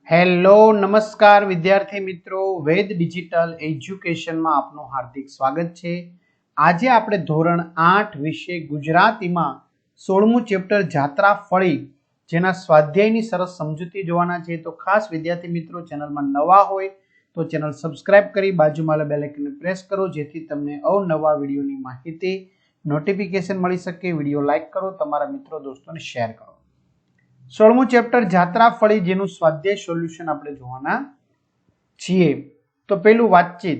Hello નમસ્કાર વિદ્યાર્થી મિત્રો, વેદ ડિજિટલ એજ્યુકેશનમાં આપનું હાર્દિક સ્વાગત છે। આજે આપણે ધોરણ 8 વિષય ગુજરાતીમાં 16મું ચેપ્ટર જાત્રા ફળી જેના સ્વાધ્યાયની સરસ સમજૂતી જોવાના છે। તો ખાસ વિદ્યાર્થી મિત્રો, ચેનલમાં નવા હોય તો ચેનલ સબસ્ક્રાઇબ કરી બાજુમાં બેલ આઇકનને પ્રેસ કરો જેથી તમને અવનવા વિડીયોની માહિતી નોટિફિકેશન મળી શકે। વિડીયો લાઈક કરો, તમારા મિત્રો દોસ્તોને શેર કરો। 16મું ચેપ્ટર જાત્રા ફળી જેનું સ્વાધ્યાય સોલ્યુશન આપણે જોવાના છીએ। તો પેલું વાતચીત,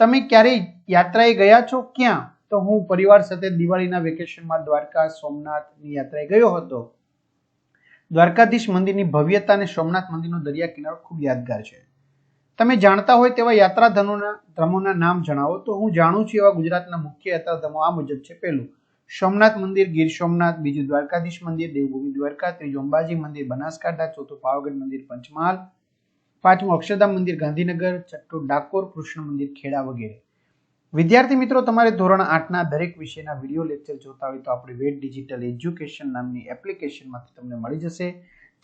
તમે ક્યારેય યાત્રાએ ગયા છો? ક્યાં? તો હું પરિવાર સાથે દિવાળીના વેકેશનમાં દ્વારકા સોમનાથની યાત્રાએ ગયો હતો। દ્વારકાધીશ મંદિરની ભવ્યતા અને સોમનાથ મંદિરનો દરિયા કિનારો ખૂબ યાદગાર છે। તમે જાણતા હોય તેવા યાત્રાધામોના નામ જણાવો। તો હું જાણું છું એવા ગુજરાતના મુખ્ય યાત્રાધામો આ મુજબ છે। પહેલું સોમનાથ મંદિર ગીર સોમનાથ, બીજું દ્વારકાધીશ મંદિર દેવભૂમિ દ્વારકા, ત્રીજું અંબાજી મંદિર બનાસકાંઠા, ચોથું પાવાગઢ મંદિર પંચમહાલ, પાંચમું અક્ષરધામ મંદિર ગાંધીનગર, છઠ્ઠું ડાકોર કૃષ્ણ મંદિર ખેડા વગેરે। વિદ્યાર્થી મિત્રો, તમારે ધોરણ 8ના દરેક વિષયના વિડીયો લેક્ચર જોતા હોય તો આપણી વેદ ડિજિટલ એજ્યુકેશન નામની એપ્લિકેશનમાંથી તમને મળી જશે,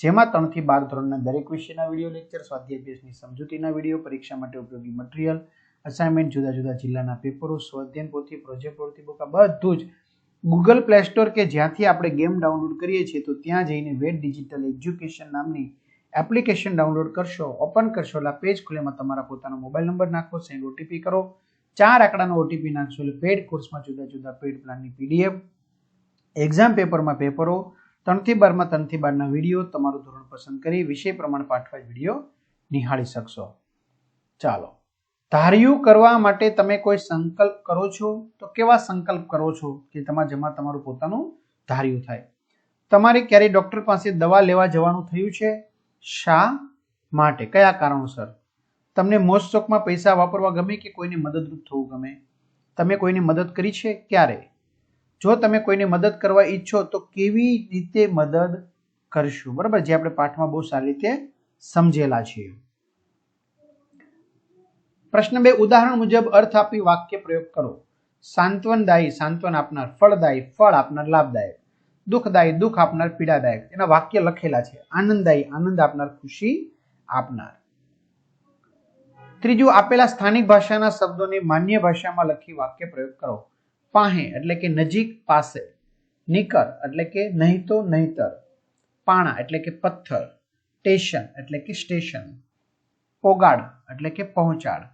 જેમાં 3 થી 12 ધોરણના દરેક વિષયના વિડીયો લેક્ચર, સ્વાધ્યાય અભ્યાસની સમજૂતીના વિડીયો, પરીક્ષા માટે ઉપયોગી મટીરીયલ, અસાઇનમેન્ટ, જુદા જુદા જિલ્લાના પેપરો, સ્વાધ્યાય પોથી, પ્રોજેક્ટ પ્રવૃત્તિ બુક, બધું જ ગૂગલ પ્લે સ્ટોર કે જ્યાંથી આપણે ગેમ ડાઉનલોડ કરીએ છીએ તો ત્યાં જઈને વેદ ડિજિટલ એજ્યુકેશન નામની એપ્લિકેશન ડાઉનલોડ કરશો, ઓપન કરશો એટલે પેજ ખુલેમાં તમારા પોતાનો મોબાઈલ નંબર નાખો, સેન્ડ ઓટીપી કરો, 4 આંકડાનો ઓટીપી નાખશો એટલે પેડ કોર્સમાં જુદા જુદા પેડ પ્લાનની પીડીએફ, એક્ઝામ પેપરમાં પેપરો, 3 થી 12માં 3 થી 12ના વિડીયો, તમારું ધોરણ પસંદ કરી વિષય પ્રમાણે પાઠવાય વિડીયો નિહાળી શકશો। ચાલો, ધાર્યું કરવા માટે તમે કોઈ સંકલ્પ કરો છો? તો કેવા સંકલ્પ કરો છો કે તમારું પોતાનું ધાર્યું થાય? તમારે ક્યારે ડોક્ટર પાસે દવા લેવા જવાનું થયું છે? શા માટે? કયા કારણોસર? તમને મોજ શોખમાં પૈસા વાપરવા ગમે કે કોઈને મદદરૂપ થવું ગમે? તમે કોઈને મદદ કરી છે? ક્યારે? જો તમે કોઈને મદદ કરવા ઈચ્છો તો કેવી રીતે મદદ કરશો? બરાબર, જે આપણે પાઠમાં બહુ સારી રીતે સમજેલા છીએ। પ્રશ્ન 2, ઉદાહરણ મુજબ અર્થ આપી વાક્ય પ્રયોગ કરો। સાંત્વનદાયી સાંત્વન આપનાર, ફળદાયી ફળ આપનાર, લાભદાયક, દુઃખદાયી દુઃખ આપનાર, પીડાદાયક, એના વાક્ય લખેલા છે। આનંદદાયી આનંદ આપનાર, ખુશી આપનાર। ત્રીજું, આપેલા સ્થાનિક ભાષાના શબ્દોને માન્ય ભાષામાં લખી વાક્ય પ્રયોગ કરો। પાહે એટલે કે નજીક, પાસે, નિકર એટલે કે નહીં તો નહીતર, પાણા એટલે કે પથ્થર, સ્ટેશન એટલે કે સ્ટેશન, પોગાડ એટલે કે પહોંચાડ।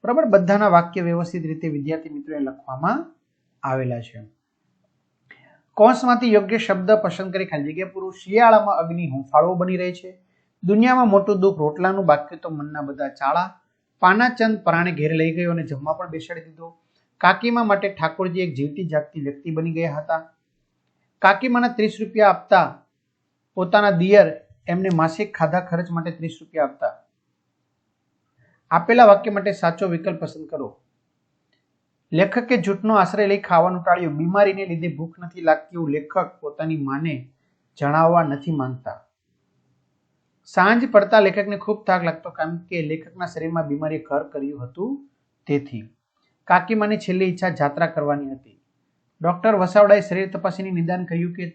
બરાબર, બધાના વાક્ય વ્યવસ્થિત રીતે વિદ્યાર્થી મિત્રોએ લખવામાં આવેલા છે। કૌંસમાંથી યોગ્ય શબ્દ પસંદ કરી ખાલી જગ્યા પૂરો। શિયાળામાં અગ્નિ હુંફાળો બની રહે છે। દુનિયામાં મોટું દુઃખ રોટલાનું, બાકી તો મનના બધા ચાળા। પાનાચંદ પરાણે ઘેર લઈ ગયો અને જમવા પણ બેસાડી દીધો। કાકીમા માટે ઠાકોરજી એક જીવતી જાગતી વ્યક્તિ બની ગયા હતા। કાકીમાના 30 રૂપિયા આપતા પોતાના દિયર એમને માસિક ખાધા ખર્ચ માટે 30 રૂપિયા આપતા। આપેલા વાક્ય માટે સાચો વિકલ્પ પસંદ કરો। લેખકે જૂઠનો આશ્રય લઈ ખાવાનું ટાળ્યું। બીમારીને લીધે ભૂખ નથી લાગતી એવું લેખક પોતાની માને જણાવવા નથી માંગતા। સાંજ પડતા લેખકને ખૂબ થાક લાગતો કારણ કે લેખકના શરીરમાં બીમારીએ ઘર કર્યું હતું તેથી। કાકીમાની છેલ્લી ઈચ્છા જાત્રા કરવાની હતી। ડોક્ટર વસાવડાએ શરીર તપાસીને નિદાન કર્યું કે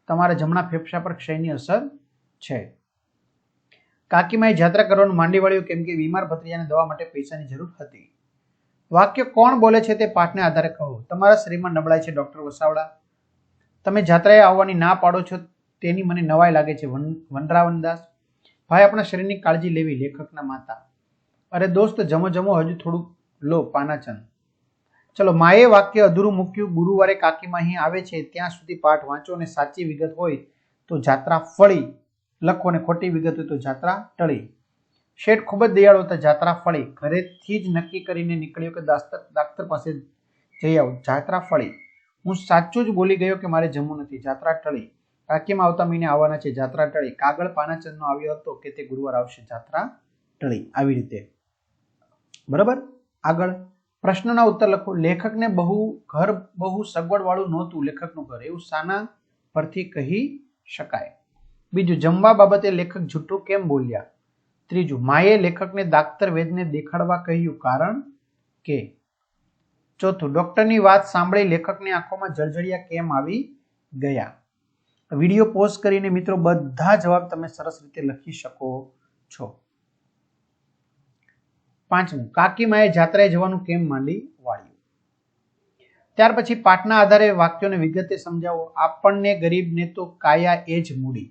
તમારા જમણા ફેફસા પર ક્ષયની અસર છે। કાકીમાએ જાત્રા કરવાનું માંડી વાળ્યું કેમ કે બીમાર ભત્રીજાને દવા માટે પૈસાની જરૂર હતી। વાક્ય કોણ બોલે છે તે પાઠને આધારે કહો। તમારા શરીરમાં નબળાઈ છે, ડોક્ટર વસાવડા। તમે જાત્રાએ આવવાની ના પાડો છો તેની મને નવાઈ લાગે છે, વનરાવનદાસ। ભાઈ, આપણા શરીરની કાળજી લેવી, લેખકના માતા। અરે દોસ્ત, જમો જમો, હજુ થોડું લો, પાનાચંદ। ચલો, માએ વાક્ય અધૂરું મૂક્યું। ગુરુવારે કાકીમા અહીં આવે છે ત્યાં સુધી પાઠ વાંચો અને સાચી વિગત હોય તો જાત્રા ફળી લખો અને ખોટી વિગત હોય તો જાત્રા ટળી। શેઠ ખૂબ જ દયાળુ હતા, જાત્રા ફળી। ઘરેથી જ નક્કી કરીને નીકળ્યો કે ડાક્ટર પાસે જઈ આવું, જાત્રા ફળી। હું સાચું જ બોલી ગયો કે મારે જમવું નથી, જાત્રા ટળી। કાકીમાં આવતા મહિને આવવાના છે, જાત્રા ટળી। કાગળ પાનાચંદનો આવ્યો હતો કે તે ગુરુવાર આવશે, જાત્રા ટળી। આવી રીતે બરાબર। આગળ પ્રશ્નના ઉત્તર લખો। લેખકને ઘર બહુ સગવડ વાળું નહોતું, લેખકનું ઘર, એવું શાના પરથી કહી શકાય? બીજું, જમવા બાબતે લેખક જૂઠું કેમ બોલ્યા? ત્રીજું, માએ લેખકને ડાક્ટર વેદને દેખાડવા કહ્યું કારણ કે? ચોથું, ડોક્ટરની વાત સાંભળી લેખકની આંખોમાં જળજળિયા કેમ આવી ગયા? વિડીયો પોઝ કરીને મિત્રો બધા જવાબ તમે સરસ રીતે લખી શકો છો? પાંચમું, કાકીમાએ જાત્રાએ જવાનું કેમ માંડી વાળ્યું? ત્યાર પછી પાઠના આધારે વાક્યોને વિગતે સમજાવો. આપણને ગરીબને તો કાયા એ જ મૂડી.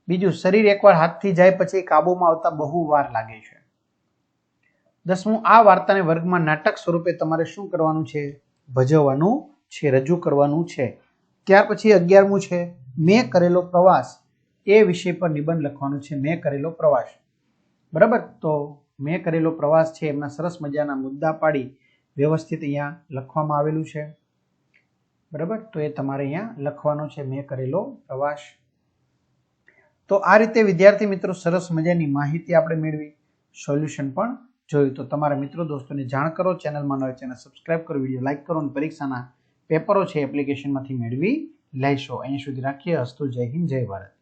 બીજું, શરીર એકવાર હાથથી જાય પછી કાબુમાં આવતા બહુ વાર લાગે છે. 10મું, આ વાર્તાને વર્ગમાં નાટક સ્વરૂપે તમારે શું કરવાનું છે? ભજવવાનું છે, રજૂ કરવાનું છે. ત્યાર પછી 11મું છે, મેં કરેલો પ્રવાસ. એ વિષય પર નિબંધ લખવાનો છે. મેં કરેલો પ્રવાસ, બરાબર. તો મેં કરેલો પ્રવાસ છે એમના સરસ મજાના મુદ્દા પાડી વ્યવસ્થિત અહીંયા લખવામાં આવેલું છે, બરાબર. તો એ તમારે અહીંયા લખવાનો છે, મેં કરેલો પ્રવાસ. તો આ રીતે વિદ્યાર્થી મિત્રો સરસ મજાની માહિતી આપણે મેળવી, સોલ્યુશન પણ જોયું. તો તમારા મિત્રો દોસ્તોને જાણ કરો, ચેનલમાં નવા ચેનલ સબસ્ક્રાઇબ કરો, વિડીયો લાઇક કરો અને પરીક્ષાના પેપરો છે એપ્લિકેશનમાંથી મેળવી લેશો. અહીંયા સુધી રાખીએ. અસ્તુ. જય હિન્દ, જય ભારત.